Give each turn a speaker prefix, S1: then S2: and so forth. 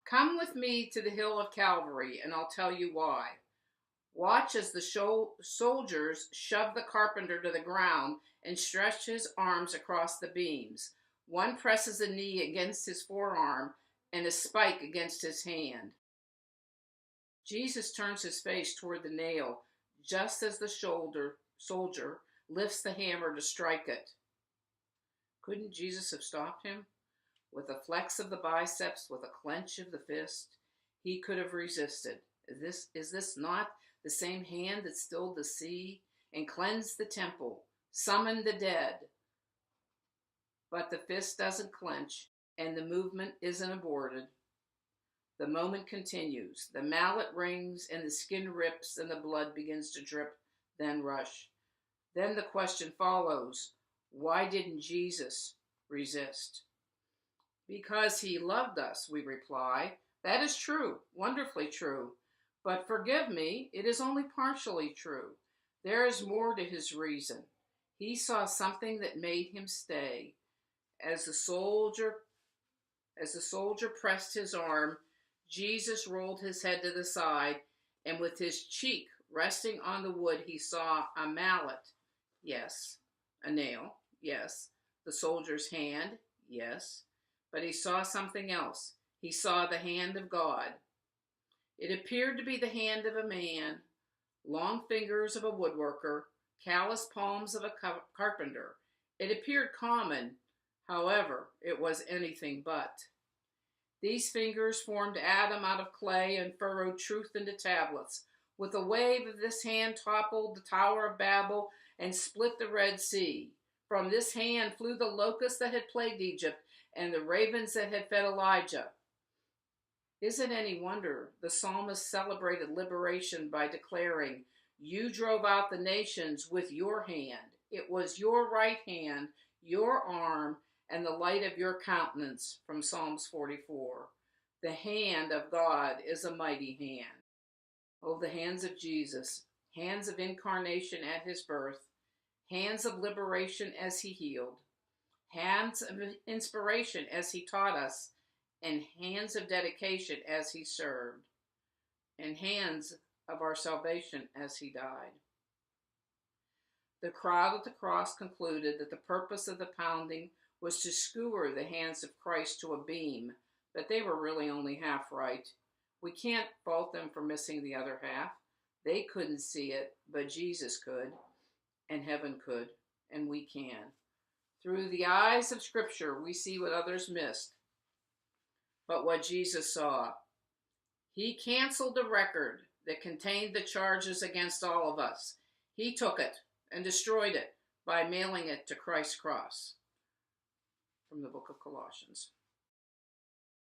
S1: Come with me to the hill of Calvary, and I'll tell you why. Watch as the soldiers shove the carpenter to the ground and stretch his arms across the beams. One presses a knee against his forearm and a spike against his hand. Jesus turns his face toward the nail just as the soldier lifts the hammer to strike it. Couldn't Jesus have stopped him? With a flex of the biceps, with a clench of the fist, he could have resisted. Is this not the same hand that stilled the sea and cleansed the temple, summoned the dead? But the fist doesn't clench, and the movement isn't aborted. The moment continues. The mallet rings, and the skin rips, and the blood begins to drip, then rush. Then the question follows, why didn't Jesus resist? Because he loved us, we reply. That is true, wonderfully true. But forgive me, it is only partially true. There is more to his reason. He saw something that made him stay. As the soldier pressed his arm, Jesus rolled his head to the side, and with his cheek resting on the wood, he saw a mallet. Yes. A nail. Yes. The soldier's hand. Yes. But he saw something else. He saw the hand of God. It appeared to be the hand of a man, long fingers of a woodworker, callous palms of a carpenter. It appeared common, however, it was anything but. These fingers formed Adam out of clay and furrowed truth into tablets. With a wave of this hand toppled the Tower of Babel and split the Red Sea. From this hand flew the locusts that had plagued Egypt and the ravens that had fed Elijah. Is it any wonder the psalmist celebrated liberation by declaring, "You drove out the nations with your hand. It was your right hand, your arm, and the light of your countenance," from Psalms 44. The hand of God is a mighty hand. Oh, the hands of Jesus, hands of incarnation at his birth, hands of liberation as he healed, hands of inspiration as he taught us, and hands of dedication as he served, and hands of our salvation as he died. The crowd at the cross concluded that the purpose of the pounding was to skewer the hands of Christ to a beam, but they were really only half right. We can't fault them for missing the other half. They couldn't see it, but Jesus could, and heaven could, and we can. Through the eyes of Scripture, we see what others missed, but what Jesus saw. He canceled the record that contained the charges against all of us. He took it and destroyed it by mailing it to Christ's cross. From the book of Colossians.